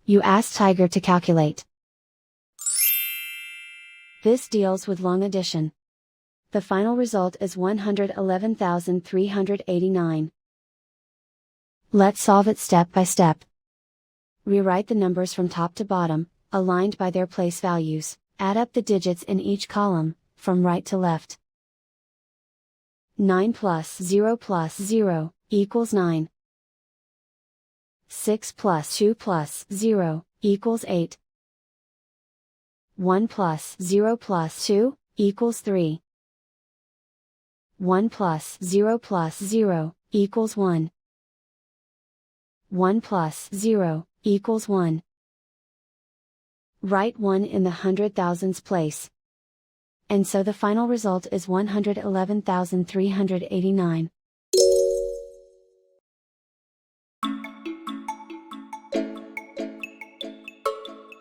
You ask Tiger to calculate. This deals with long addition. The final result is 111,389. Let's solve it step by step. Rewrite the numbers from top to bottom, aligned by their place values. Add up the digits in each column, from right to left. 9 plus 0 equals 9. 6 plus 2 plus 0 equals 8. 1 plus 0 plus 2 equals 3. 1 plus 0 plus 0 equals 1. 1 plus 0 equals 1. Write 1 in the hundred thousands place. And so the final result is 111,389.